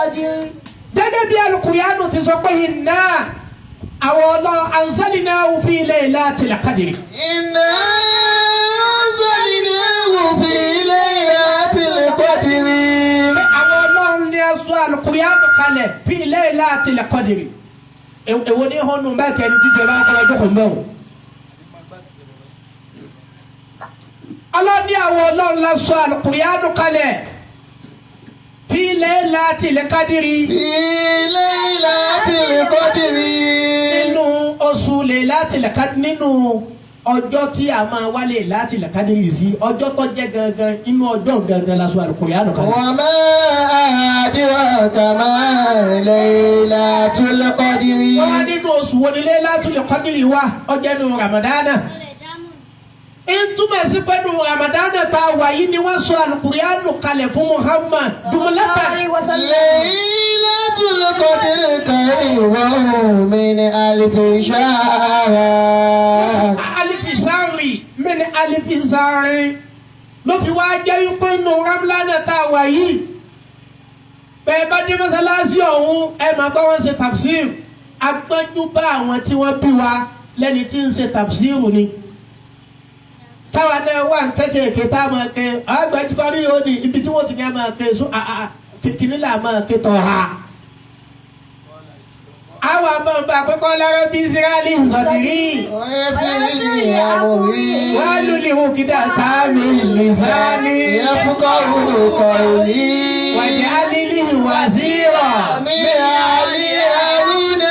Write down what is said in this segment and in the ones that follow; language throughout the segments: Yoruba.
القدر gẹ́gẹ́ bí alukurianu ti sọ pé iná àwọn ọlọ́ anzalnahu fi laylatil qadri. إنا أنزلناه في ليلة القدر àwọn ọlọ́run ní aṣọ alukurianu kalẹ̀ fi laylatil qadri. èwo ní honu bẹ́ẹ̀ kẹ́ni jíjẹ bá kọ́ ọjọ́ kan mẹ́wò. ọlọ́ni àwọn ọlọ́run lásọ alukurianu kalẹ̀ fi laylatil qadri. في ليلة القدر nínú oṣù Laylatil Qadr nínú ọjọ́ tí a máa wá Laylatil Qadr sí ọjọ́ tó jẹ́ gangan inú ọjọ́ gangan la sọ Al-Qur'an kalẹ̀. وما أدراك ما ليلة القدر wọ́n wá nínú oṣù wo ni Laylatil Qadr wá ọjọ́ nínú Ramadana. ìtumọ̀ sí pé nínú Ramadana tá a wà yìí ni wọ́n sọ Al-Qur'an kalẹ̀ fún Muhammad jumlatan. ليلة القدر خير من ألف شهر alifisari mẹ́ni alifisari ló fi wá jẹ́ wípé nínú Ramadana tá a wà yìí bẹ́ẹ̀ bá dé mọ́sálásí ọ̀hún ẹ máa bá wọn ṣe tafsir agbọ́njú bá àwọn tí wọ́n bí wa lẹ́ni tí ń ṣe tafsir ni táwa náà wà kékèké tá a máa ké àgbàjúbárí yóò ní ibi tí wọ́n ti ní a máa ké sún kìkìní là máa ké tọ̀ ha. àwọn àbọ̀nbà àkọ́kọ́ lọ́rọ́ bí Israẹli sọ̀dìrí ويسر لي أمري wọ́n lù ní òkìdá tààmì lìsáni يفقه قولي wàjẹ́ alílì wàzírà. من آل هارون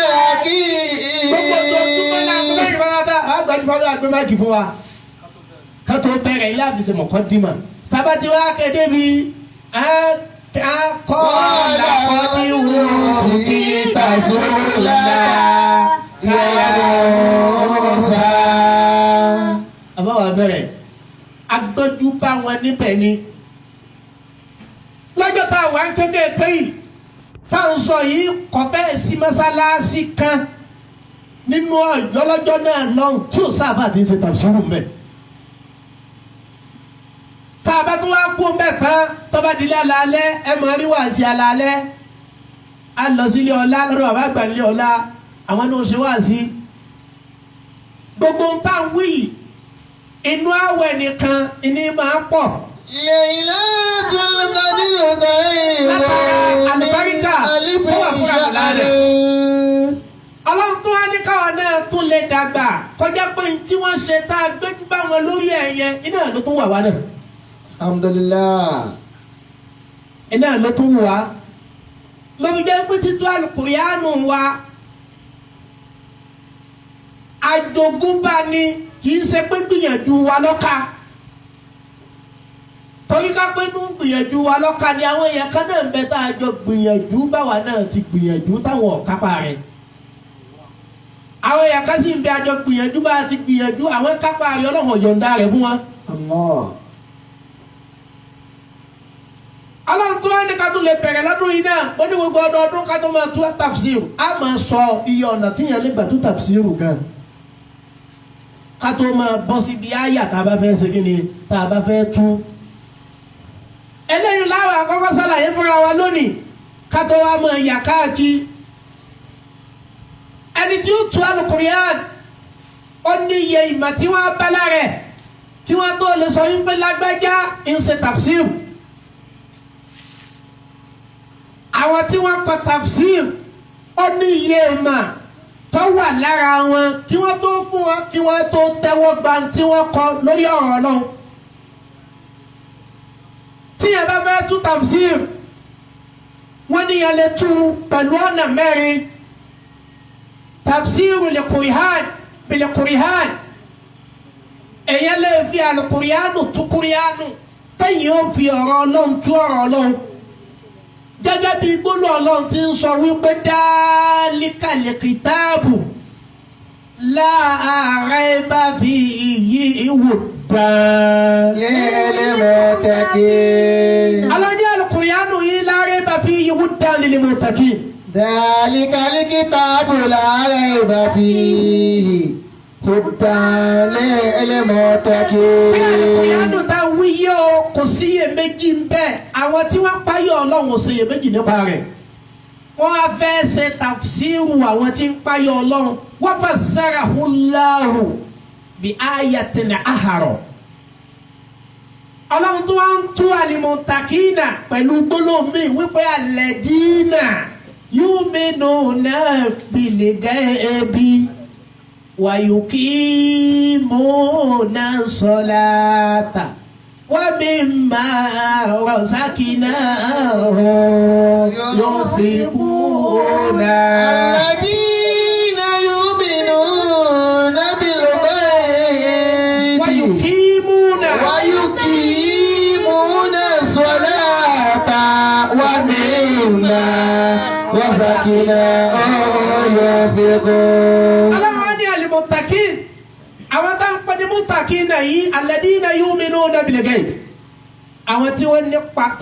gbogbo tó túbọ̀ náà أخي gbẹ́rẹ́ ìfọwọ́ta àgbàjúbárí àgbẹ̀máàkì fún wa ká tó bẹ̀rẹ̀ ilé àfisẹ̀ mọ̀kọ́dìmọ̀ bàbá tí wàá kéde bí kọ́ọ̀lá kọ́bí wù tí tàṣúlá yàrá àbáwá bẹ̀rẹ̀ agbọ́jú bá wọn níbẹ̀ ni lọ́jọ́ tá a wà ń kéde pé yìí tá à ń sọ yìí kọ́ bẹ́ẹ̀ sí mọ́sálásí kan nínú ọ̀yọ́ lọ́jọ́ náà lọ́hùn tí ò sábà ti ń ṣe tàbísírù mẹ́. tá a bá tún wá kú mbẹ́ tán tọ́ba dilé alalẹ́ ẹ máa rí wàásì alalẹ́ a lọ sílé ọlá lọ́dọ̀ bàbá àgbà nílé ọlá àwọn ní o ṣe wàásì. gbogbo ń tà ń wí inú àwẹ̀ nìkan ìní máa ń pọ̀. ليلة القدر خير من ألف شهر ọlọ́run tó wá ní káwọn náà tún lè dàgbà kọjá pé tí wọ́n ṣe tá a gbẹ́jú bá wọn lórí ẹ̀yẹ iná ló tún wà wá náà. alhamdulillah. iná ló tún wà. lóbi jẹ́ pé títú Al-Qur'anu wa àjogúnbá ni kì í ṣe pé gbìyànjú wa lọ́ka. torí ká pé nú gbìyànjú wa lọ́ka ni àwọn èèyàn kan náà ń bẹ tá a jọ gbìyànjú báwa náà ti gbìyànjú táwọn ọ̀kápá rẹ̀. àwọn èèyàn kan sì ń bẹ àjọ gbìyànjú bá a ti gbìyànjú àwọn kápá rẹ̀ ọlọ́run yọ̀ǹda rẹ̀ fún wọn. ọlọ́run tó wá ní ká tún lè bẹ̀rẹ̀ lọ́dún yìí náà ó ní gbogbo ọdọọdún ká tó máa tú tafsiru á máa sọ iye ọ̀nà tíyẹn lè gbà tú tafsiru gan. ká tó máa bọ́ síbi àyà tá a bá fẹ́ ṣe kí ni tá a bá fẹ́ tú. eléyìí láwọn àkọ́kọ́ sàlàyé fúnra wa lónìí ká tó wá máa yà káàkiri. ẹni tí ó tú Al-Qur'an ó ní iye ìmọ̀ tí wọ́n á bá lára ẹ̀ kí wọ́n tó lè sọ wípé lágbájá ń ṣe tafsir. àwọn tí wọ́n kọ tafsir ó ní iye ìmọ̀ tó wà lára wọn kí wọ́n tó fún wọn kí wọ́n tó tẹ́wọ́ gba tí wọ́n kọ lórí ọ̀rọ̀ Ọlọ́run. tí yẹn bá fẹ́ tú tafsir wọ́n ní yẹn lè tú pẹ̀lú ọ̀nà mẹ́rin. tafsiru l-Qur'an bil-Qur'an èyàn lè fi Al-Qur'anu tú Qur'anu tẹ̀yìn ó fi ọ̀rọ̀ Ọlọ́run tú ọ̀rọ̀ Ọlọ́run gẹ́gẹ́ bí gbólóhùn Ọlọ́run ti ń sọ wípé dhalikal kitabu la rayba fihi hudan lil-muttaqin. alọ́ni Al-Qur'anu yìí la rayba fihi hudan lil-muttaqin. dhalikal kitabu la rayba fihi hudan lil-muttaqin. Al-Qur'anu ta wí yìí o kò síyèméjì ń bẹ àwọn tí wọ́n páyọ̀ Ọlọ́run ò síyèméjì nípa rẹ̀ wọ́n á fẹ́ ṣe tafsiru àwọn tí ń páyọ̀ ọlọ́run wa fassarahu Allahu bi ayatin ahara. ọlọ́run tó wá ń tú al-muttaqina pẹ̀lú gbólóhùn mi wípé alladina yu'minuna bil ghaibi wa yuqimuna salata wa mimma razaqnahum yunfiquna. Alladina yu'minuna bil ghaibi wa yuqimuna salata wa mimma razaqnahum yunfiqun. Al-muttaqin àwọn tá ń pè ní muttaqin náà yìí alladina yu'minuna bil ghaib àwọn tí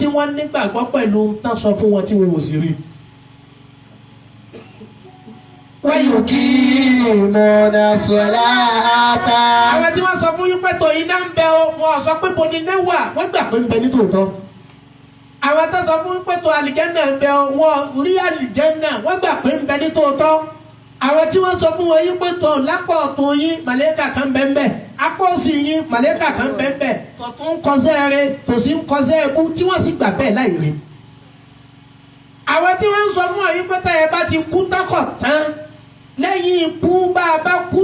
wọ́n nígbàgbọ́ pẹ̀lú tán sọ fún wọn tí wọ́n ò sì rí. wa yuqimuna salata. àwọn tí wọ́n sọ fún yín pé tó iná ń bẹ o wọ́n sọ pé bo ni iná wà wọ́n gbà pé ń bẹ ní tòótọ́. àwọn tó sọ fún yín pé tó àlìjẹ́nà ń bẹ o wọ́n rí àlìjẹ́nà wọ́n gbà pé ń bẹ ní tòótọ́. àwọn tí wọ́n sọ fún wọn yín pé tó lápò ọ̀tún yín màlẹ́kà kan bẹ́ẹ̀ apò òsì yín màlẹ́kà kan bẹ́ẹ̀ tọ̀tún ń kọsẹ́ rẹ tòsí ń kọsẹ́ ẹkú tí wọ́n sì gbà bẹ́ẹ̀ láì rí. àwọn tí wọ́n sọ fún wọn yín pé tá ẹ bá ti kú tákọ̀ tán lẹ́yìn ikú bá a bá kú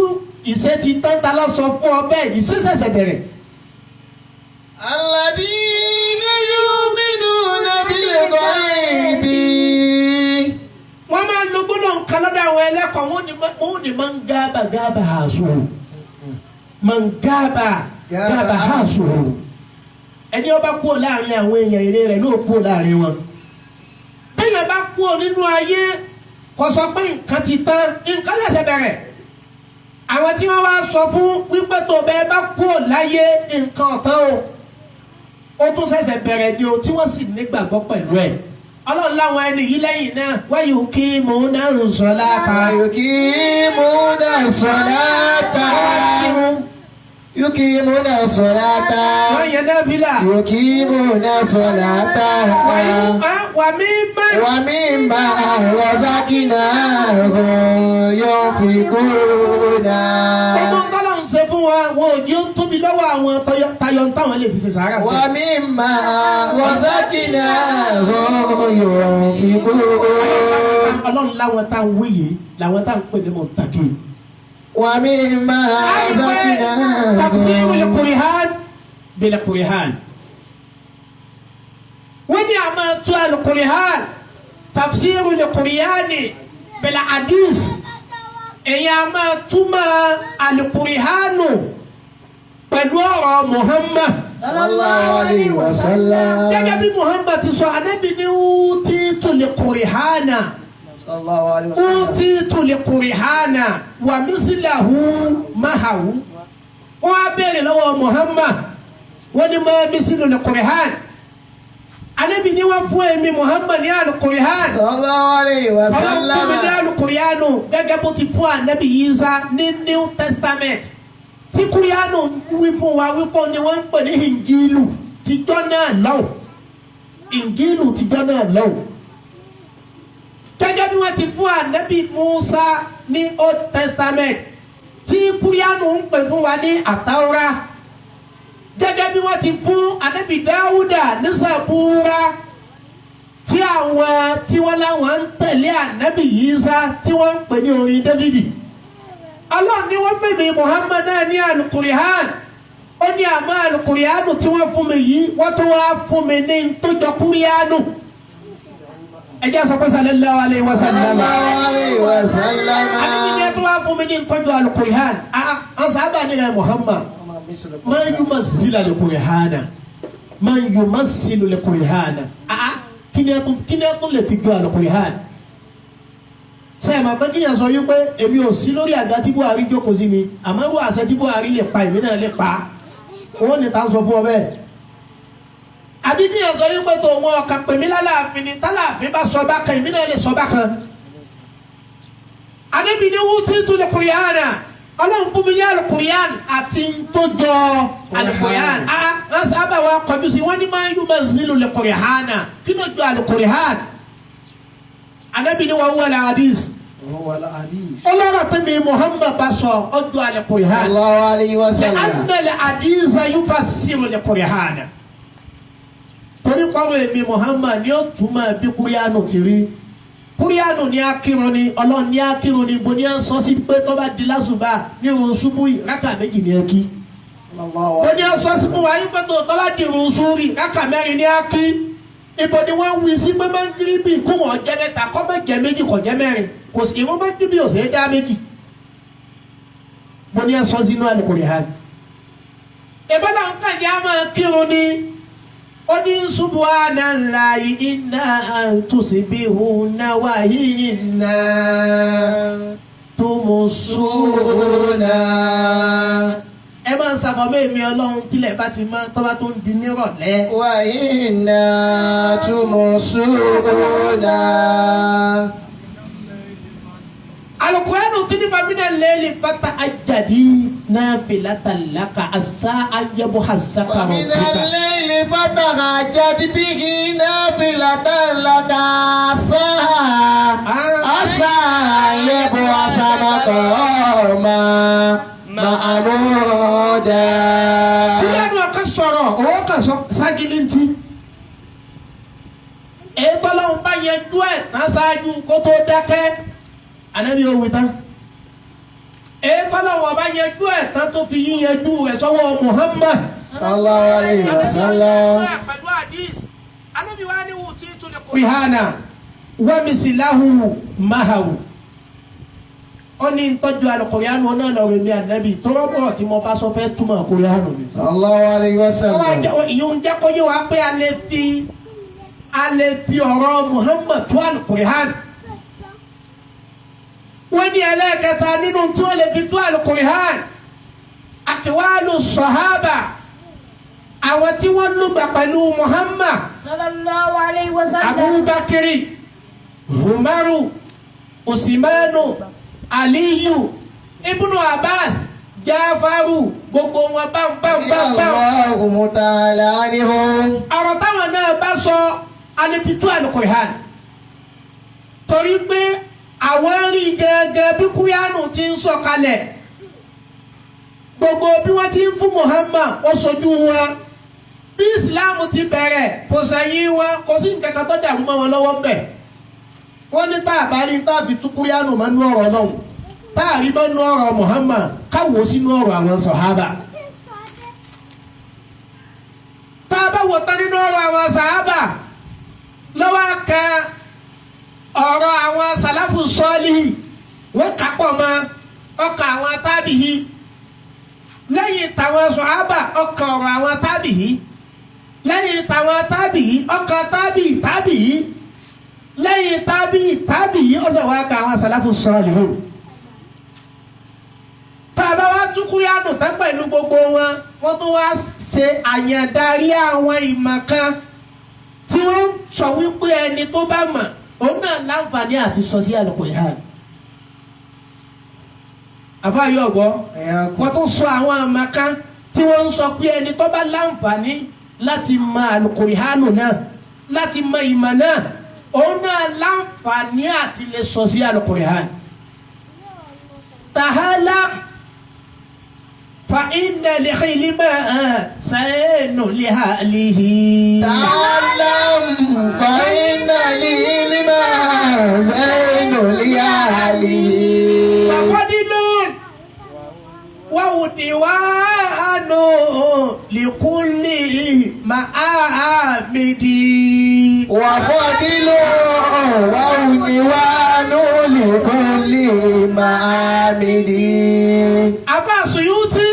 ìṣe ti tán ta lọ sọ fún ọ bẹ́ẹ̀ ìṣe ṣẹ̀ṣẹ̀ bẹ̀rẹ̀. Alladina yu'minuna bil ghaibi. wọ́n máa ń lo gbọ́dọ̀ nǹkan lọ́dọ̀ àwọn ẹlẹ́kọ̀ọ́ wọ́n ní máa ń gábà hàṣù máa ń gábà hàṣù ẹni ọba kúrò láàrin àwọn èèyàn èrè rẹ̀ ló kúrò láàrin wọn. bẹ́ẹ̀ bá kúrò nínú ayé kò sọ pé nǹkan ti tán nǹkan ṣẹ̀ṣẹ̀ bẹ̀rẹ̀. àwọn tí wọ́n wá sọ fún wípé tó bẹ́ẹ̀ bá kúrò láyé nǹkan ọ̀tán o tún ṣẹ̀ṣẹ̀ bẹ̀rẹ̀ ni o tí wọ́n sì nígbàgbọ́ pẹ̀lú ẹ̀. ọlọ́run láwọn ẹni yìí lẹ́yìn náà wa yuqimuna salata. yuqimuna salata. yuqimuna salata. wọ́n yẹn náà bí la. yuqimuna salata. wà mimma razaqnahum yunfiquna. gbogbo nǹkan ló ń ṣe fún wa wọn ò ní ó tóbi lọ́wọ́ àwọn tayọ táwọn lè fi ṣe sàárà. wa mimma razaqnahum yunfiquna. ọlọ́run láwọn tá a wí yìí làwọn tá a ń pè ní muttaqin. wa mimma razaqnahum. tafsirul Qur'an bil Qur'an. wọ́n ní a máa tú al-Qur'an tafsirul Qur'an bil hadith. èyí a máa túmọ̀ al-Qur'an pẹ̀lú ọ̀rọ̀ Muhammad sallallahu alayhi wa sallam. gẹ́gẹ́ bí Muhammad ti sọ Ànábì ní utitul Qur'ana sallallahu alayhi wa sallam. utitul Qur'ana wa mislahu mahahu. wọ́n á béèrè lọ́wọ́ Muhammad wọ́n ní ma mislul Qur'an. Ànábì ní wọ́n fún èmi Muhammad ní al-Qur'an. sallallahu alayhi wa sallam. ọlọ́run fún mi ní al-Qur'an gẹ́gẹ́ bó ti fún Ànábì Ìsá ní New Testament. tí kúrìánù wí fún wa wípé ni wọ́n ń pè ní ìnjílù tìjọ́ náà lọ́wọ́ ìnjílù tìjọ́ náà lọ́wọ́ gẹ́gẹ́ bí wọ́n ti fún Ànábì Musa ní Old Testament tí kúrìánù ń pè fún wa ní àtàwọ́rá gẹ́gẹ́ bí wọ́n ti fún Ànábì Dáúdà ní Sàbúrà tí àwọn tí wọ́n láwọn ń tẹ̀lé Ànábì Ìsá tí wọ́n ń pè ní orin Dáfídì. Allah ni wọ́n fẹ́ mi Muhammad náà ní al-Qur'an ó ní àmọ́ al-Qur'an tí wọ́n fún mi yìí wọ́n tó wá fún mi ní tójọ kúrìánù. ẹ jẹ́ sọ pé sallallahu alayhi wa sallam. sallallahu alayhi wa sallam. àbí ní ẹ tó wá fún mi ní tójọ al-Qur'an àwọn sábà ní ẹ Muhammad man yumassilu al-Qur'ana man yumassilu al-Qur'ana kí ni ẹ tún lè fi jọ al-Qur'an. sẹ́yìn máa pẹ́ kíyàn sọ yín pé èmi ò sí lórí àga tí Buhari jókòó sí mi àmọ́ irú àṣẹ tí Buhari lè pa èmi náà lè pa owó ní ta sọ fún ọ bẹ́ẹ̀. àbí kíyàn sọ yín pé tó wọn ọkàn pè mí lálàáfin ni tálàáfin bá sọ bá kan èmi náà lè sọ bá kan. Ànábì ní utitul Qur'ana ọlọ́run fún mi ní al-Qur'an àti ntọ́jọ́ al-Qur'an wọ́n sábà wá kọjú sí wọ́n ní ma yumazzilu al-Qur'ana kí ló jọ al-Qur'an. anabi ni wa huwa al-hadith هو الحديث ọlọ́rọ̀ pé mi Muhammad bá sọ ọjọ́ al-Qur'an صلى الله عليه وسلم لأن الحديث يفسر القرآن torí pàwọn èmi Muhammad ni ó túmọ̀ bí kúrìánù ti rí kúrìánù ní akírun ni ọlọ́run ní akírun ni bo ní ẹ sọ sí pé tó bá di lásùbà ní irun ṣubú yìí rákà méjì ní ẹ kí صلى الله bo ní ẹ sọ sí fún wa yín pé tó bá di irun ṣúrì rákà mẹ́rin ní á kí ibo ni wọ́n wí sí pé máa ń kiri bí kó wọ́n jẹ́ mẹ́ta kọ́ bẹ́ẹ̀ jẹ́ méjì kọ́ jẹ́ mẹ́rin kò sì irun bá kí bí òsè dá méjì bo ní ẹ sọ sínú Al-Qur'an ìbọn náà ń kàdí á máa kírun ni oni subhanallahi inna tusbihuna wa inna tumusuna ẹ máa ń sàfọ̀mọ́ èmi ọlọ́run tílẹ̀ bá ti máa tọ́ba tó ń di nírọ̀lẹ́. وإنا تمسونا Al-Qur'anu tí ní famina lẹ́ẹ̀lì fata ajadi náà filata laka asa ayébu hasaka ومن rọ̀bíkà. الليل فتهجد به نافلة لك عسى يبعث مقاما محمودا. Kúlẹ̀dùn ọ̀ka sọ̀rọ̀ owó kan sọ ságilintì. Ètò ọlọ́run bá yẹn dú ẹ̀ náà ṣáájú kó tó dákẹ́. Ànábì òwe tán. Ètò ọlọ́run bá yẹn dú ẹ̀ tán tó fi yíyan dú rẹ̀ sọ́wọ́ Muhammad. صلى الله عليه وسلم. Pẹ̀lú hadith, Ànábì wa ní wù tí tún lè kó. Rihana wa misilahu mahawu. Ó ní tọ́jú Al-Qur'anu náà lọ́rọ̀ mi Ànábì tó rọ́bọ̀ tí mo bá sọ fẹ́ túmọ̀ Qur'anu mi. صلى الله عليه وسلم. Ìyóò jẹ́ kó yé wa pé a lè fi ọ̀rọ̀ Muhammad tú Al-Qur'an. Wọ́n ní ẹlẹ́ẹ̀kẹta nínú tí wọ́n lè fi tú Al-Qur'an. Aqwalu sahaba. Àwọn tí wọ́n lùgbà pẹ̀lú Muhammad. sallallahu alayhi wa sallam. Abubakiri, Umaru, Usimanu, Aliyu, Ibnu Abbas, Jafaru, gbogbo wọn bámbámbámbám. الله تعالى عنهم. Ọ̀rọ̀ táwọn náà bá sọ alẹ́pìtú Al-Qur'an. Torí pé àwọn rí gẹ́gẹ́ bí kúrìánù ti ń sọ kalẹ̀. Gbogbo bí wọ́n ti ń fún Muhammad ó sojú wọn. Bí Islam ti bẹ̀rẹ̀ kò sẹ́yìn wọn kò sí nǹkan kan tó dàrú mọ́ wọn lọ́wọ́ bẹ̀. Wọ́n ní tá a bá rí tá a fi tú kúrìánù mọ́ nú ọ̀rọ̀ náà. Tá a rí mọ́ nú ọ̀rọ̀ Muhammad káwọ́ sínú ọ̀rọ̀ àwọn sàhábà. Tá a bá wò tán nínú ọ̀rọ̀ àwọn sàhábà lọ́wọ́ kan ọ̀rọ̀ àwọn sàláfù sọ́ọ́lì wọ́n kà pọ̀ mọ́ ọkà àwọn tábìhì lẹ́yìn tàwọn sàhábà ọkà ọ̀rọ̀ àwọn tábìhì lẹ́yìn tàwọn tábìhì ọkà tábìhì lẹ́yìn tábìhì ọ̀sẹ̀ wọ́n kà àwọn sàláfù sọ́ọ́lì hù. Tàbá wá tú kúrìánù tán pẹ̀lú gbogbo wọn wọ́n tún wá ṣe àyàndarí àwọn ìmọ̀ kan tí wọ́n sọ wípé ẹni tó bá mọ̀ òun náà láǹfààní àti sọ sí Al-Qur'an. Àfáàyè ọ̀gbọ́ wọ́n tún sọ àwọn àmọ̀ kan tí wọ́n ń sọ pé ẹni tó bá láǹfààní láti mọ Al-Qur'an náà láti mọ ìmọ̀ náà òun náà láǹfààní àti lè sọ sí Al-Qur'an. Tàhálà. فإن العلم سين لأهله. تعلم فإن العلم زين لأهله. وفضل ووديوان لكل معامد. وفضل ووديوان لكل معامد. Àfáà Suyuti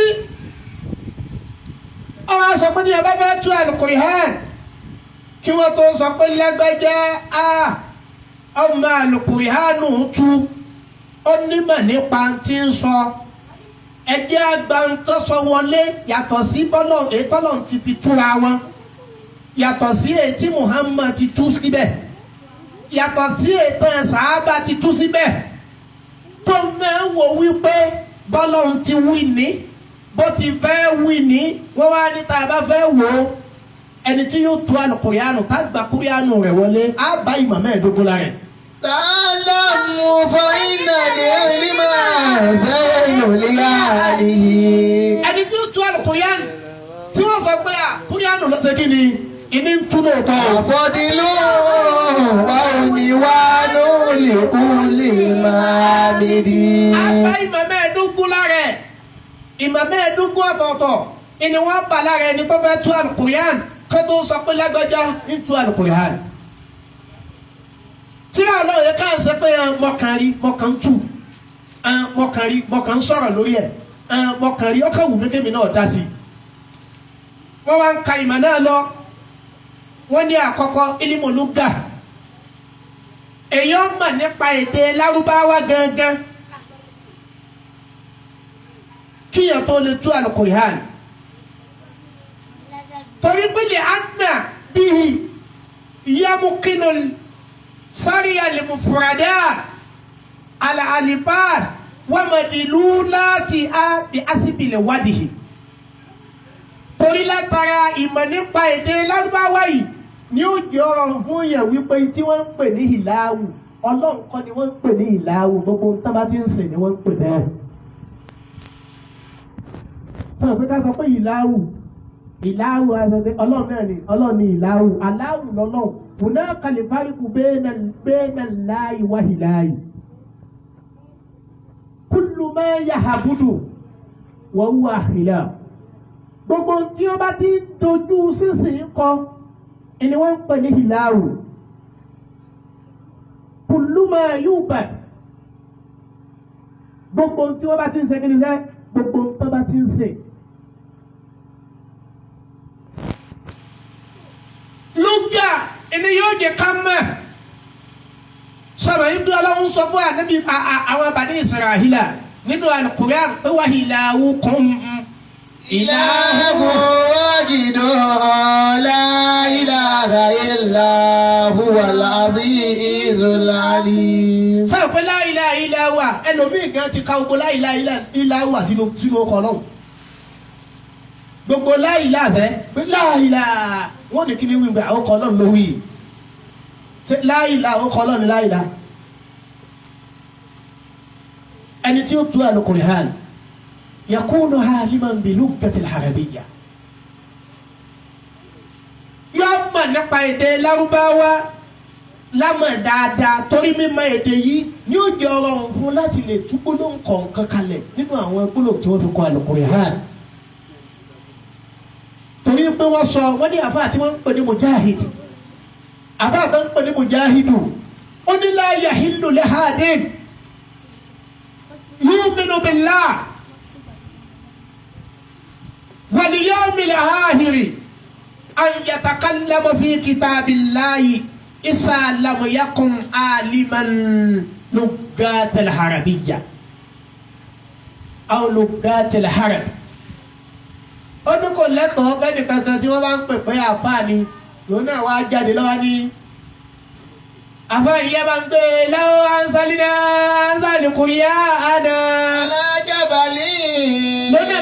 ọ̀rọ̀ sọ pé ní ẹ bá fẹ́ tú Al-Qur'an kí wọ́n tó sọ pé lágbájá ọmọ Al-Qur'an tú ó nímọ̀ nípa tí ń sọ ẹjẹ́ agbantọ́sọ wọlé yàtọ̀ sí bọ́lọ̀ ètọ́lọ̀ ti fi túra wọn yàtọ̀ sí ètí Muhammad ti tú síbẹ̀ yàtọ̀ sí ètò sàhábà ti tú síbẹ̀ tó náà wò wípé bọ́lọ́run ti wí ní bó ti fẹ́ wí ní wọ́n wá ní tá a bá fẹ́ wò ó ẹni tí yóò tú Al-Qur'an tá gba Qur'an rẹ̀ wọlé á bá ìmọ̀ mẹ́ẹ̀ẹ́dógún la rẹ̀ تعلم فإن العلم زين لأهله. ẹni tí ó tú Al-Qur'an tí wọ́n sọ pé Qur'an ló ṣe kí ni ìní ń tú lóòótọ́. أفضل وعنوان لكل معبد. àgbà ìmọ̀ mẹ́ẹ̀ẹ́dógún lára ẹ̀ ìmọ̀ mẹ́ẹ̀ẹ́dógún ọ̀tọ̀ọ̀tọ̀ ìní wọ́n bà lára ẹni tó fẹ́ tú Al-Qur'an kó tó sọ pé lágbájá ń tú Al-Qur'an. tí àwọn ọ̀rẹ́ ká ń sọ pé mọ̀kàn rí mọ̀kàn tù mọ̀kàn rí mọ̀kàn sọ̀rọ̀ lórí ẹ̀ mọ̀kàn rí ọkàn wù mí kémi náà dá sí i. wọ́n wá ń ka ìmọ̀ náà lọ wọ́n ní àkọ́kọ́ ilimoluga èèyàn mọ̀ nípa èdè Lárúbáwá gangan kíyàn tó lè tú Al-Qur'an torí pé lè anna bíi yamukinu sariya limufradat al-alifas wamadilulati a bi asibile wadihi torí látara ìmọ̀ nípa èdè Lárúbáwá yìí ni ó jẹ́ ọ̀rọ̀ fún yẹn wípé tí wọ́n ń pè ní ìlàwù Ọlọ́run kọ́ ni wọ́n ń pè ní ìlàwù gbogbo ohun tí wọ́n bá ti ń sìn ni wọ́n ń pè bẹ́ẹ̀. sọ̀rọ̀ pé ká sọ pé ìlàwù àzọ̀dé Ọlọ́run náà ni Ọlọ́run ni ìlàwù aláwù lọ́lọ́run ònà kàlífàríkù bẹ́ẹ̀nà láàyè wá ìlàyè kúlù máa yàhàbùdù wọ́n wà ìlà gbogbo tí wọ́n bá ti ń dojú sísìn kọ ẹni wọ́n ń pè ní ìlàwù kùlùmọ̀ yúbà gbogbo tí wọ́n bá ti ń ṣe kíni sẹ́ gbogbo tí wọ́n bá ti ń ṣe. lúgà ẹni yóò jẹ ká mọ̀ sọ̀rọ̀ yìí bí Ọlọ́run sọ fún ànábì àwọn Bani Israila nínú Al-Qur'an pé wà ìlàwù kún إله واجد لا إله إلا هو العزيز العليم. sọ pé la ilaha illa huwa ẹlòmíì gan ti ka gbogbo la ilaha illa huwa sínú ọkọ̀ náà gbogbo la ilaha sẹ́ pé la ilaha wọ́n ní kí ni wíwẹ̀ àwọn ọkọ̀ náà ló wí la ilaha ọkọ̀ náà ni la ilaha ẹni tí ó tú Al-Qur'an yakunu haliman bilugati al-arabiyya yóò mọ̀ nípa èdè Lárúbáwá lámọ̀ dáadáa torí mímọ̀ èdè yìí ni ó jẹ́ ọ̀rọ̀ fún láti lè tú gbólóhùn kọ̀ọ̀kan kalẹ̀ nínú àwọn gbólóhùn tí wọ́n fi kọ Al-Qur'an torí pé wọ́n sọ wọ́n ní àfáà tí wọ́n ń pè ní mujahid àfáà tó ń pè ní mujahidu ó ní la yahillu li hadin yu'minu billah wal yawmil akhir an yatakallama fi kitabillahi isa lam yakun aliman lugat al-arabiyya aw lugat al-arab ó ní kò lẹ́tọ̀ọ́ bẹ́ẹ̀ nìkan kan tí wọ́n bá ń pè pé àfáà ni lòun náà wá jáde lọ́wọ́ ní àfáà yìí bá ń gbé lọ́wọ́ ansalina ansalikuriya ana alájábálí. lónìí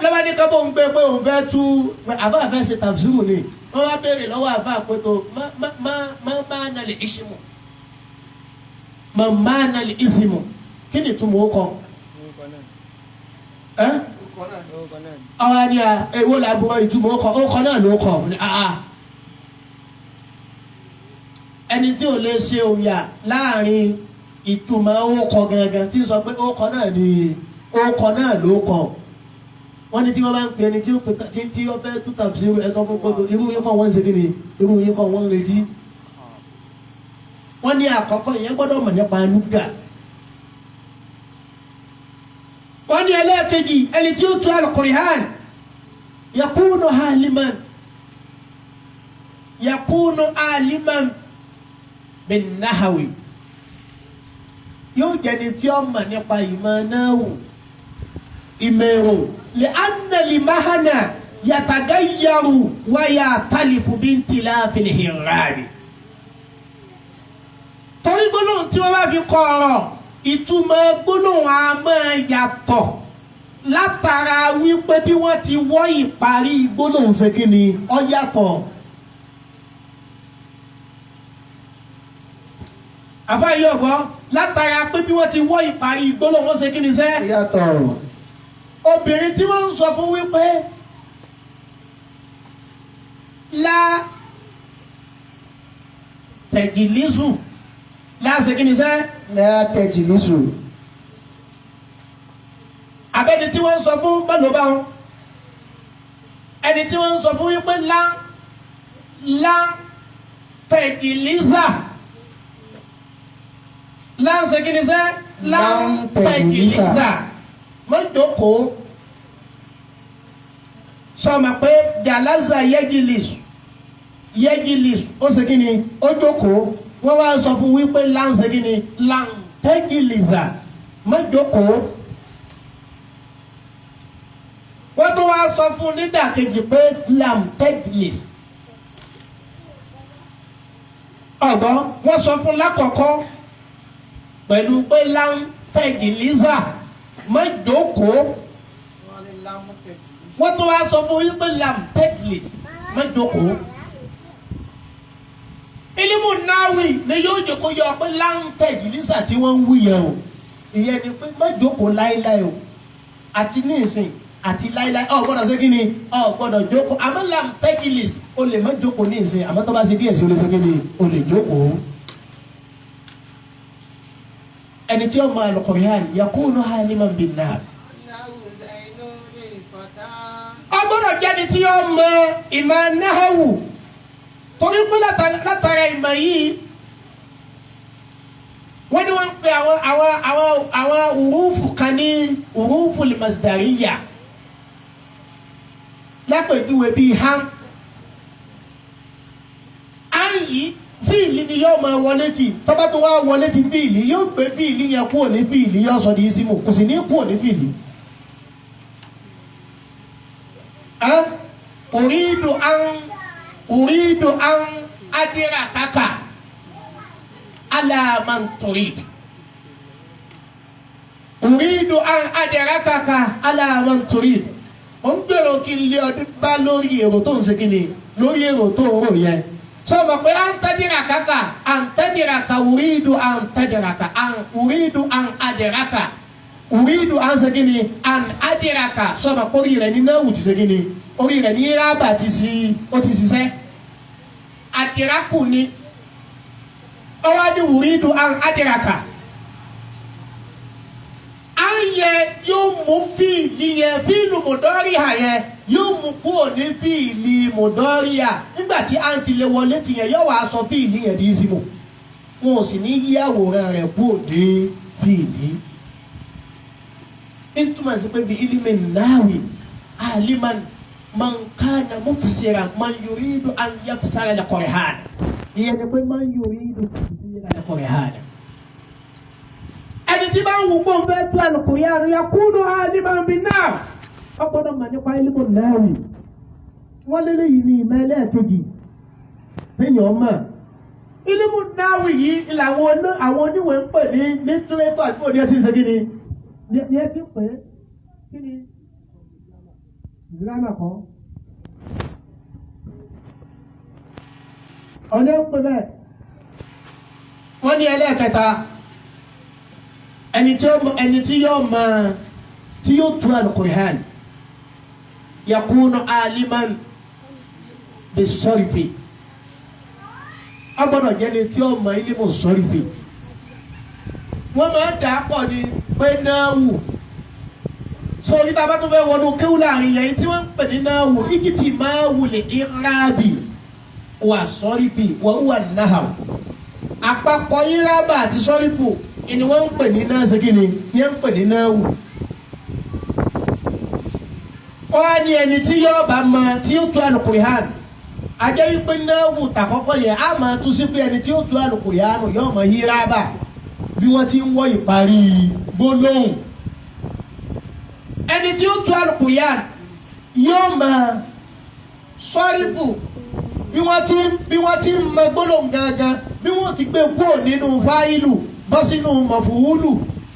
lọ́wọ́ ní kábọ̀ ń gbé pé òun fẹ́ tú àfáà fẹ́ ṣe tafsiru ni wọ́n wá béèrè lọ́wọ́ àfáà pé tó má nàlẹ́ ìṣìmù má nàlẹ́ ìṣìmù kí ni túmọ̀ ó kọ. Àwọn ni èwo làbúrò ìtumọ̀ ọkọ̀ náà ló kọ̀ ní ẹni tí ò lè ṣe òyà láàrin ìtumọ̀ ọkọ̀ gangan tí sọ pé ọkọ̀ náà ni ọkọ̀ náà ló kọ̀ wọ́n ní tí wọ́n bá ń pè ẹni tí ó fẹ́ tú tafsir ẹ̀sọ́ gbogbo irú yìí kọ́ wọ́n ń ṣe kí ni irú yìí kọ́ wọ́n ń retí wọ́n ní àkọ́kọ́ ìyẹn gbọ́dọ̀ mọ̀ nípa lúgà wọ́n ní ẹlẹ́ẹ̀kejì ẹni tí ó tú Al-Qur'an yakunu aliman bin nahawi yóò jẹ́ ni tí ó mọ̀ nípa ìmọ̀ náhù ìmẹ̀rò li'anna al-mahna yatagayyaru wa ya'talifu bintilafi al-hirari torí gbólóhùn tí wọ́n bá fi kọ ọ̀rọ̀ ìtumọ̀ gbólóhùn a máa yàtọ̀ látara wípé bí wọ́n ti wọ́ ìparí gbólóhùn ṣe kí ni ó yàtọ̀. àfáàyè ọ̀gbọ́n látara pé bí wọ́n ti wọ́ ìparí gbólóhùn ṣe kí ni sẹ́. yàtọ̀. obìnrin tí wọ́n ń sọ fún wípé la tẹ̀gìlísù láṣẹ kí ni sẹ́. látẹ̀jìlísù. abẹ́ni tí wọ́n ń sọ fún bọ́lọ́bà wọn ẹni tí wọ́n ń sọ fún wípé la tẹ̀gìlísà láṣẹ kí ni sẹ́. la tẹ̀gìlísà mọ́jọ́kọ́ sọ̀mọ̀ pé jàlázà yẹ́gìlìs ó ṣe kí ni ó jókòó wọ́n wá sọ fún wípé láǹṣe kí ni láǹtẹ́gìlìsà mọ́jọ́kọ́ wọ́n tó wá sọ fún nídàkejì pé láǹtẹ́gìlìs ọ̀gbọ́n wọ́n sọ fún lákọ̀ọ́kọ́ pẹ̀lú pé láǹtẹ́gìlìsà mọ́jọ́kọ́ wọ́n tó wá sọ fún wípé láǹtẹ́gìlìs mọ́jọ́kọ́ ilimu náwì ni yóò jókòó yọ pé láǹtẹ́gìlìsà tí wọ́n ń wí yẹn o ìyẹn ni pé mọ́jọ́kọ́ láéláé o àti ní ìsìn àti láéláé ọ̀ gbọ́dọ̀ ṣe kí ni ọ̀ gbọ́dọ̀ jókòó àmọ́ láǹtẹ́gìlìs o lè má jókòó ní ìsìn àmọ́ tó bá ṣe díẹ̀ sí o lè ṣe kí ni o lè jókòó. ẹni tí ó mọ al-Qur'an yakunu haliman bin-nar. ọgbọ́dọ̀ jẹ́ni tí ó mọ ìmọ̀ náhàwù torí pé látara ìmọ̀ yìí wọ́n ní wọ́n ń pe àwọn urufu kan ní urufu al-masdariyya lápèjúwe bíi hàn yìí fíìlì ni yóò máa wọlé tì tọ́ba tó wá wọlé tì fíìlì yóò gbé fíìlì yẹn kúrò ní fíìlì yóò sọ di isimu kò sì ní kúrò ní fíìlì. uridu an adirakaka ala man turid. uridu an adirakaka ala man turid. ó ń gbèrò kí n lé ọdún bá lórí èrò tó ń ṣe kí ni lórí èrò tó ń rò yẹn. sọ̀rọ̀ pé antadiraka uridu antadiraka uridu an adiraka uridu an ṣe kí ni an adiraka sọ̀rọ̀ pé orí rẹ̀ ní náà wù ti ṣe kí ni orí rẹ̀ ní rábà ti sí ó ti ṣiṣẹ́ adiraku ni ọwọ́ ní uridu an adiraka an yẹ yóò mú fíìlì yẹn fíìlù mọ̀dọ́rìhà yẹn yóò mú kúrò ní fíìlì mọ̀dọ́rìhà nígbà tí a ti lè wọlé ti yẹn yóò wá sọ fíìlì yẹn di isimu wọn ò sì ní yí àwòrán rẹ̀ kúrò ní fíìlì. ìtumọ̀ sí pé bí ilimi náwì aliman man kana mufsira man yuridu an yafsara al-Qur'an ìyẹn ni pé man yuridu tafsira al-Qur'an. ẹni tí bá ń wù kó ń fẹ́ tú al-Qur'an yakunu aliman bin-nar ọgbọ́dọ̀ mà nípa ilimu náwì wọ́n lélẹ́yìí ní ìmọ̀ ẹlẹ́ẹ̀kejì péyàn mọ̀ ilimu náwì yìí làwọn oníwèé ń pè ní lítírẹ́tọ̀ àti òní ẹtí ṣe kí ni ní ẹtí pè é kí ni gírámà kan ọ̀nà ń pè bẹ́ẹ̀ wọ́n ní ẹlẹ́ẹ̀kẹta ẹni tí yóò máa tí yóò tú al-Qur'an yakunu aliman bisorifi agbọ́dọ̀ jẹ́ni tí ó mọ ilimu sorifi wọ́n máa ń dà á pọ̀ ní pé náà wù so níta bá tún fẹ́ wọnú kéwù láàrin yẹn tí wọ́n ń pè ní náà wù igi tí máa wù lè irabi wà sorifi wọ́n wà náà àpapọ̀ iraba àti sorifu ni wọ́n ń pè ní náà segin ni wọ́n ń pè ní náà wù. wọ́n ní ẹni tí yóò bá mọ tí yóò tú al-Qur'an ajẹ́ wípé náà wù tàkọ́kọ́ yẹn á máa tú sí pé ẹni tí yóò tú al-Qur'an yóò mọ iraba bí wọ́n ti ń wọ́ ìparí gbólóhùn ẹni tí ó tú al-Qur'an yóò máa sọ́rífù bí wọ́n ti ń mọ gbólóhùn gangan bí wọ́n ti gbé kúrò nínú fáìlù bọ́ sínú mọ̀fúwúlù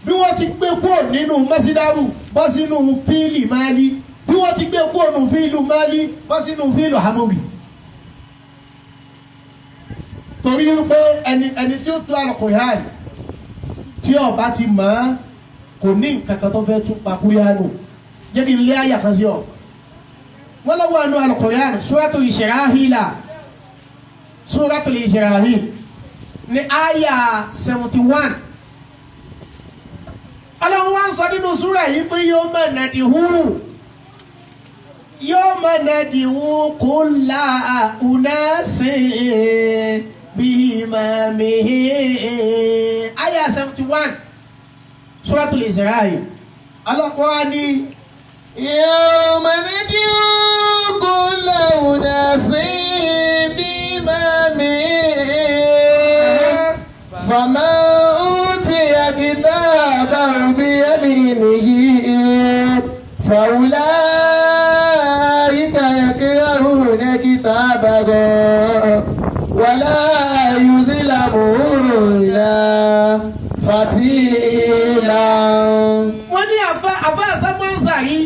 bí wọ́n ti gbé kúrò nínú mọ́sídárù bọ́ sínú fíìlì máàlì bí wọ́n ti gbé kúrò nínú fíìlù máàlì bọ́ sínú fíìlù hamori. torí pé ẹni tí ó tú Al-Qur'an tí ó bá ti mọ̀ kò ní nǹkan kan tó fẹ́ tún pa kúrìánù jẹ́ kí n lé àyà kan sí ọ. wọ́n lọ́wọ́ àánú Al-Qur'an Suratul Isra'il Suratul Isra'il ní àyà 71. Ọlọ́run wá ń sọ nínú súrà yìí pé yóò mọ̀ nàdìhú kulla unasin biimamihim. Àyà 71 Suratul Isra'il. Ọlọ́run wá ní yawma nad'u kulla unasin biimamihim faman utiya kitabahu biyaminihi faulaika yakra'una kitabahum wala yuzlamuna fatila. wọ́n ní àbá àsámọ́nsà yìí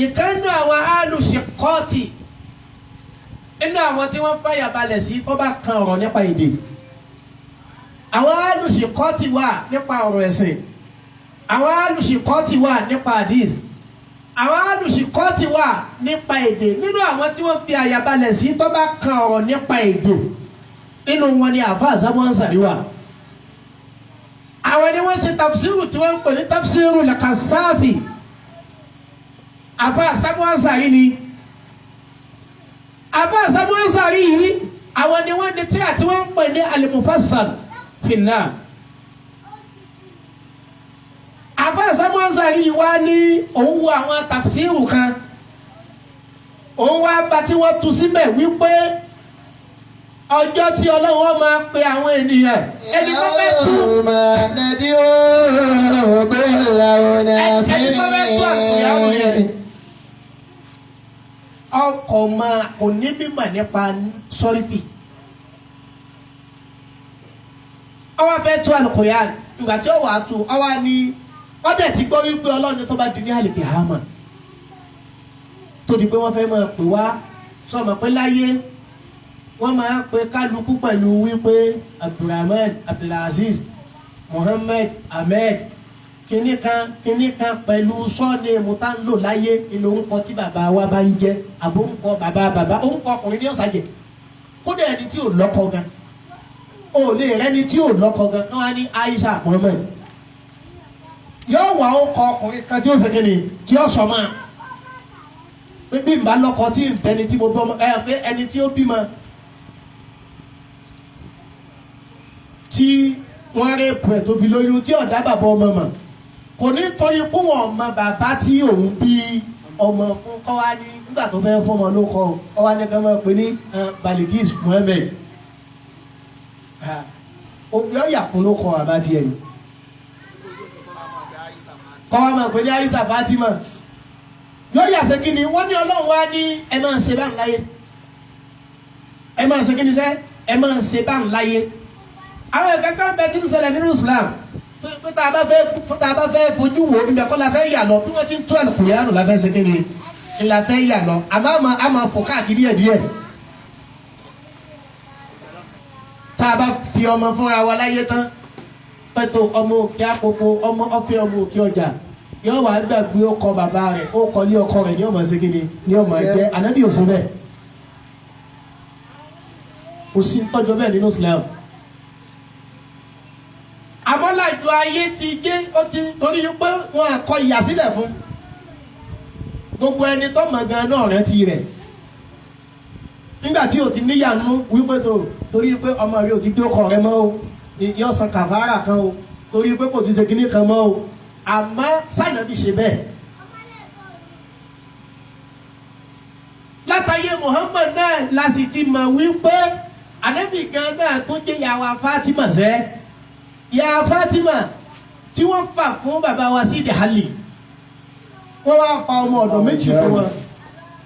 ìkànnì àwọn alùsìkọ́ọ̀tì nínú àwọn tí wọ́n fàyà balẹ̀ sí tó bá kan ọ̀rọ̀ nípa èdè. àwọn alùsìkọ́ọ̀tì wà nípa ọ̀rọ̀ ẹ̀sìn, àwọn alùsìkọ́ọ̀tì wà nípa hadith, àwọn alùsìkọ́ọ̀tì wà nípa èdè. nínú àwọn tí wọ́n fi àyà balẹ̀ sí tó bá kan ọ̀rọ̀ nípa èdè nínú wọn ni àbá àsámọ́nsà yìí wà. àwọn ni wọ́n ṣe tafsiru tí wọ́n ń pè ní tafsiru lakasafi. àbá àsámọ́nsàrí ni àbá àsámọ́nsàrí yìí àwọn ni wọ́n ní tírà tí wọ́n ń pè ní al-mufassal finna. àbá àsámọ́nsàrí yìí wá ní òun wo àwọn tafsiru kan, òun wá bá tí wọ́n tu síbẹ̀ wípé ọjọ́ tí Ọlọ́run máa pe àwọn ènìyàn ẹni tó fẹ́ tú àkùyàwó yẹn ọkọ̀ máa kò ní bímọ nípa sọ́rífì. ọwọ́ fẹ́ tú Al-Qur'an ìgbà tí ó wà á tú ọwọ́ ni ọdẹ ti gbọ́ wípé Ọlọ́run tó bá di ní àlìkìyámà tó di pé wọ́n fẹ́ máa pè wá sọmọ pé láyé wọ́n máa pe kálukú pẹ̀lú wípé Abdulrahman, Abdulaziz, Muhammad, Ahmed kìnnìkan pẹ̀lú sọ́ọ̀nì mùtánlò láyé inú orúkọ tí bàbá wa bá ń jẹ́ àbórúkọ bàbá orúkọ ọkùnrin ní ọ̀sàjẹ̀ kódà ẹni tí ò lọ́kọ gan ò lè rẹ́ni tí ò lọ́kọ gan kí wọ́n á ní Aisha Muhammad yóò wà orúkọ ọkùnrin kan tí ó ṣe kíni tí ó sọ máa pé bí n bá lọ́kọ tí n bẹni tí mo bọ́ pé ẹni tí ó bímọ tí wọ́n rí ipò ẹ̀ tó fi lóyún tí ọ̀dá bàbá ọmọ mọ̀ kò ní torí pé wọ́n ọmọ bàbá tí òun bí ọmọ fún kọ́ wá ní nígbà tó fẹ́ fọmọ ló kọ́ ọ wá ní ká máa pè ní Balikis Muhammed òbí ọ̀yà fún ló kọ́ àbá tiẹ̀ ni kọ́ wá máa pè ní Aisha Fatima yóò yà sẹ́ kí ni wọ́n ní Ọlọ́run wá ní ẹ máa ṣe bá ń láyé ẹ máa ṣe kí ni sẹ́ ẹ máa ṣe bá ń láyé. àwọn ìkankan bẹ tí ń ṣẹlẹ̀ nínú Islam pé tá a bá fẹ́ fojú wo ibẹ̀ kọ́ la fẹ́ yà lọ bí wọ́n ti ń tó Al-Qur'an la fẹ́ ṣe kí ni la fẹ́ yà lọ àmọ́ a máa fò káàkiri díẹ̀ tá a bá fi ọmọ fúnra wa láyé tán pẹ̀tọ́ ọmọ òkè àkókò ọmọ ọ̀fẹ́ ọmọ òkè ọjà yóò wá gbàgbé ọkọ bàbá rẹ̀ ó kọ lé ọkọ rẹ̀ ní ọmọ ṣe kí ni ní ọmọ ẹ̀jẹ̀ ànábì ò sí bẹ́ẹ̀ kò sí tọ́jú bẹ́ẹ̀ nínú Islam. àmọ́lájú ayé ti gé ó ti torí pé wọ́n àkọ ìyàsílẹ̀ fún gbogbo ẹni tó mọ̀ gan náà rántí rẹ̀ nígbà tí o ti níyànú wípé torí pé ọmọ rẹ̀ ò ti dókọ̀ rẹ̀ mọ́ o yóò san kàfàrà kan o torí pé kò ti ṣe kíní kan mọ́ o àmọ́ sànàbí ṣe bẹ́ẹ̀ látàyè Muhammad náà la sì ti mọ̀ wípé ànábì gan náà tó jẹ́ yàwá Fatima sẹ́ ìyá Fatima tí wọ́n fà fún bàbá wa Sidi Ali wọ́n wá fa ọmọ ọ̀dọ̀ méjì fún wọn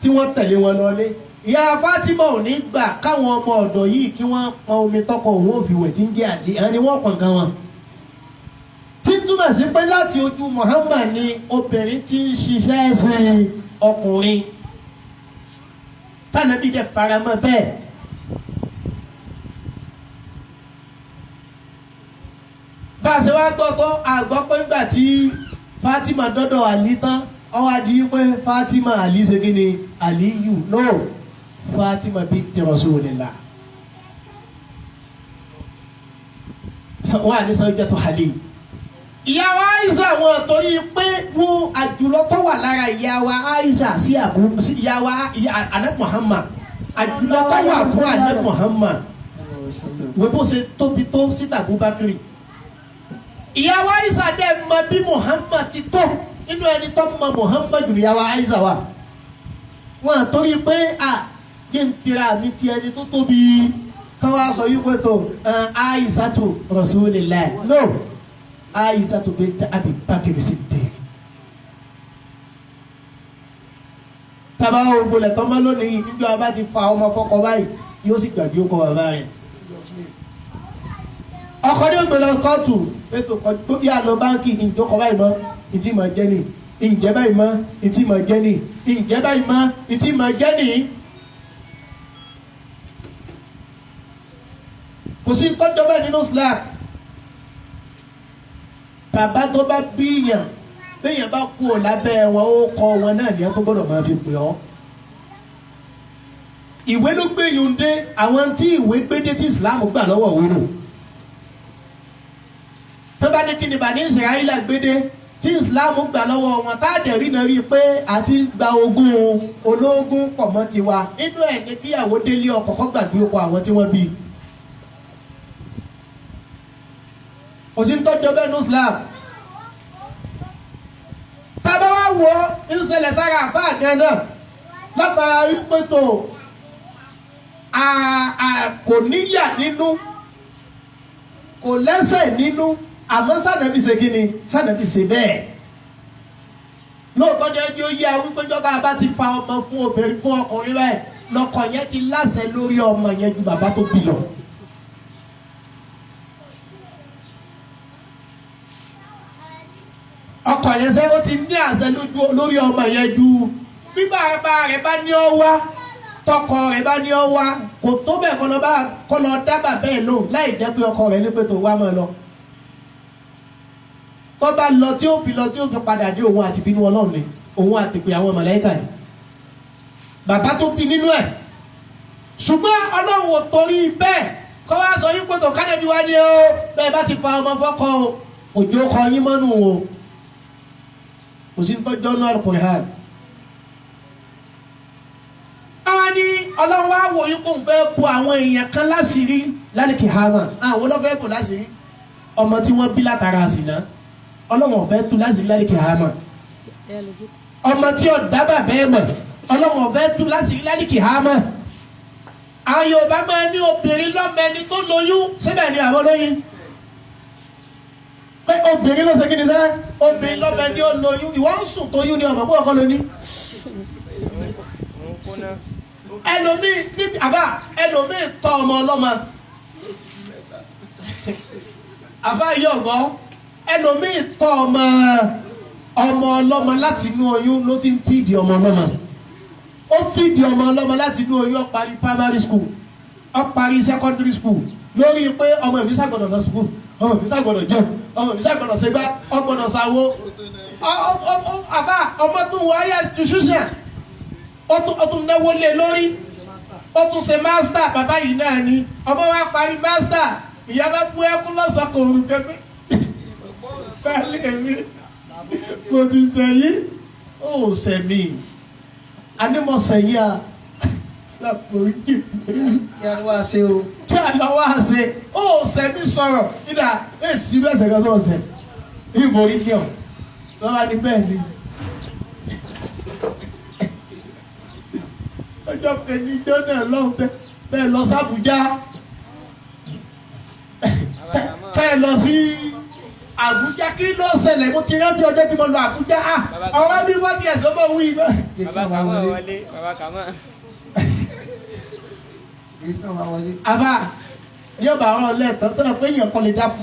tí wọ́n tẹ̀lé wọn lọlé ìyá Fatima ò ní gbà káwọn ọmọ ọ̀dọ̀ yìí kí wọ́n pọn omi tọkọ òun ò fi wẹ̀ tí ń jẹ́ àlè ẹni wọ́n pọn gan wọn tí túmọ̀ sí pé láti ojú Muhammad ni obìnrin tí ń ṣiṣẹ́ sin ọkùnrin tànàbí dẹ̀ faramọ́ bẹ́ẹ̀ bá a ṣe wá gbọ́ tó àgbọ́ pé nígbà tí Fatima dọ́dọ̀ Ali tán ó wá di pé Fatima Ali ṣe kí ni Aliyu no Fatima binti Rasulillah wọ́n à ní sọ jẹ́ tó Ali. Ìyàwó Aisha wọn torí pé wo àjùlọ tó wà lára ìyàwó Aisha sí ìyàwó Ànábì Muhammad àjùlọ tó wà fún Ànábì Muhammad wọ́n bó ṣe tóbi tó sí Abubakar. Ìyàwó Aisha dẹ̀ mọ bí Muhammad ti tó nínú ẹni tó mọ Muhammad jù ìyàwó Aisha wa. Wọ́n torí pé yé ń tira mi ti ẹni tó tóbi kan wá sọ yìí pé tó Aisha tó Rasulillah no. Aisha tó bint Abi Bakr Siddiq. Tábà wo bolẹ̀ tọ́mọ lónìí níjọ́ abá ti fa ọmọ fọ́kọ báyìí yóò sì gbàgbé ọkọ bàbá rẹ̀. Ọkọ ní ògbé lọ kóòtù ètò tó yà lọ báńkì ìjọkọ báyìí mọ́ ìtì mọ̀ jẹ́ nì ìjẹ́ báyìí mọ́ ìtì mọ̀ jẹ́ nì ìjẹ́ báyìí mọ́ ìtì mọ̀ jẹ́ nì. Kò sí tọ́jọ́ bẹ́ẹ̀ nínú Islam. Bàbá tó bá bíyàn béèyàn bá kú ò lábẹ́ wọn ó kọ wọn náà ní ẹ tó gbọ́dọ̀ máa fi pè ọ́. Ìwé ló gbé yòǹde àwọn tí ìwé gbédé tí Islam gbà lọ́wọ́ wúrò. Tó bá ní kí ni bàní Israẹli gbédé tí Islam gbà lọ́wọ́ wọn tá a dẹ̀ rí náà rí i pé àti gba ogún ológun pọ̀ mọ́ tiwa nínú ẹ̀ ní kíyàwó délé ọkọ kọ́ gbàgbé ọkọ àwọn tí wọ́n bí. Kò sí tọ́jọ́ bẹ́ẹ̀ ní Islam. Tábà wá wo ìṣẹ̀lẹ̀ sára àfáà kan náà látara wípé tó kò níyà nínú kò lẹ́sẹ̀ nínú àmọ́ sànàbí ṣe kíni sànàbí ṣe bẹ́ẹ̀. Lóòótọ́ ni ẹjọ́ yíya wípé jọba bá ti fa ọmọ fún obìnrin fún ọkùnrin báyìí lọkọ yẹn ti láṣẹ lórí ọmọ yẹn ju bàbá tó bí lọ. Ọkọ yẹn sẹ́ ó ti ní àṣẹ lórí ọmọ yẹn ju bí bàbá rẹ̀ bá ní ọ wá tọkọ rẹ̀ bá ní ọ wá kò tó bẹ́ẹ̀ kọ́ lọ dábàá bẹ́ẹ̀ lò láì jẹ́ pé ọkọ rẹ̀ ní pé tó wá mọ́ ẹ lọ. Tó bá lọ tí ó fi padà dé òun àti bínú Ọlọ́run ni òun àti pé àwọn màláíkà ni bàbá tó bí nínú ẹ̀. Ṣùgbọ́n Ọlọ́run ò torí bẹ́ẹ̀ kọ́ wá sọ yín pé tó kánẹ́bí wá ní o bẹ́ẹ̀ bá ti fa ọmọ fọ́kọ òjò kọ yín mọ́nù o. Kò sí tọ́jọ́ náà Al-Qur'an. Àwọn ní Ọlọ́run wá wò yín kó ń fẹ́ bu àwọn èèyàn kan láṣìírí lálẹ́kì hama àwọn olófẹ́ bò láṣìírí ọmọ tí wọ́n bí látara àsìná Ọlọ́run ọ̀fẹ́ tú láṣìírí lálẹ́kì hama ọmọ tí ọ̀dá bàbá ẹ̀ mọ̀ Ọlọ́run ọ̀fẹ́ tú láṣìírí lálẹ́kì hama. Àwọn Yorùbá máa ní obìnrin lọ́mọ ẹni tó lóyún síbẹ̀ ni àwọn lóyún. Pé obìnrin ló ṣe kí ni sẹ́ obìnrin lọ́mọ ẹni ó lóyún ìwọ ń sùn tó yún ni ọmọ bó ọkọ lóní. Ẹlòmíì níbi àbá ẹlòmíì tọ́ ọmọ ọlọ́mọ àbá yìí ọ̀gọ́ ẹlòmíì tọ́ ọmọ ọlọ́mọ láti inú oyún ló ti ń fìdí ọmọ ọlọ́mọ. Ó fìdí ọmọ ọlọ́mọ láti inú oyún ó parí primary school ó parí secondary school lórí pé ọmọ ìbí sàgbọ̀dọ̀ lọ school ọmọ ìbí sàgbọ̀dọ̀ jẹun ọmọ ìbí sàgbọ̀dọ̀ ṣẹgbà ọgbọ̀dọ̀ ṣàwo àbá ọmọ tó wọ ayé institution ó tún náwó lé lórí ó tún ṣe master bàbá yìí náà ni ọmọ wa parí master ìyá bá bú ẹkún lọ́sàn-án kò rú kẹ́kẹ́ sálẹ̀ mi kò ti sẹ́yìn ó sẹ́mi anímọ̀sẹ̀yìn à lápòríjì Kí a wá ṣe o. kí a lọ wá ṣe ó sẹ́mi sọ̀rọ̀ nígbà èsì lẹ́sẹ̀ kan tó ṣẹ̀ ìbò orí yẹ̀ ọ́ lọ́wọ́ ni bẹ́ẹ̀ ni. Ọjọ́ kejì ìjọ náà lọ́hùn bẹ́ẹ̀ lọ sí Àbújá bẹ́ẹ̀ lọ sí Àbújá kí ló ṣẹlẹ̀ mo ti rántí ọjọ́ tí mo lọ Àbújá ọwọ́ bí wọ́n ti ẹ̀sọ́ bọ̀ wí. Bàbá Kàmọ́ wọlé, bàbá Kàmọ́. Àbá yóò bá ọ̀rọ̀ lẹ́ẹ̀tọ́ tó yẹ pé èèyàn kan lè dákú.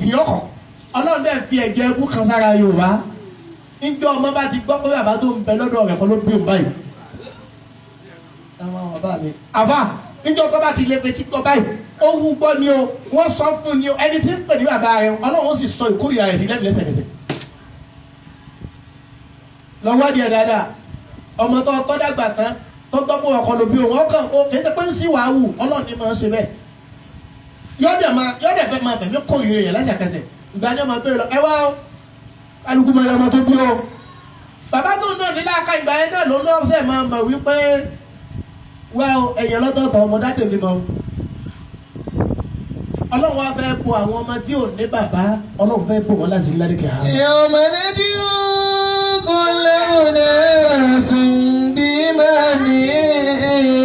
Ìyọ́kọ̀ Ọlọ́run dẹ̀ fi ẹ̀jẹ̀ ẹbú kan sára Yorùbá. Níjọ́ ọmọ bá ti gbọ́ pé bàbá tó ń bẹ lọ́dọ̀ rẹ̀ kọ́ ló gbé òun báyìí. Àbá níjọ́ tó bá ti lè fetí gbọ́ báyìí ó wú gbọ́ ni o wọ́n sọ fún ni o ẹni tí ń pè ní bàbá rẹ̀ ọlọ́run ó sì sọ ìkórìíra rẹ̀ sí lẹ́nu lẹ́sẹ̀kẹsẹ̀ lọ́wọ́ adìẹ dáadáa ọmọ tó kọ́ dàgbà tán tó gbọ́ pé ọkọ ló bí òun ọkàn ó kì í ṣe pé ń sí wàá wù ọlọ́run ni máa ń ṣe bẹ́ẹ̀ yọ́dẹ̀ fẹ́ máa bẹ̀mí kórìíra yẹn lẹ́sẹ̀kẹsẹ̀ ìgbà ni ọmọ bẹ́ẹ̀ lọ ẹ wá o alùpùpù máa yọ ọmọ tó bí o bàbá tó náà nílá aka ìgbà yẹn náà ló ń lọ́sẹ̀ máa mọ̀ wípé wá ẹ̀yìn lọ́tọ̀ọ̀tọ̀ ọmọ dákẹ́ mi mọ́ ọlọ́run wá fẹ́ bo àwọn ọmọ tí ò ní bàbá ọlọ́run fẹ́ bò wọ́n láti rí ládìkẹ́ ha. يوم ندعو كل أناس بإمامهم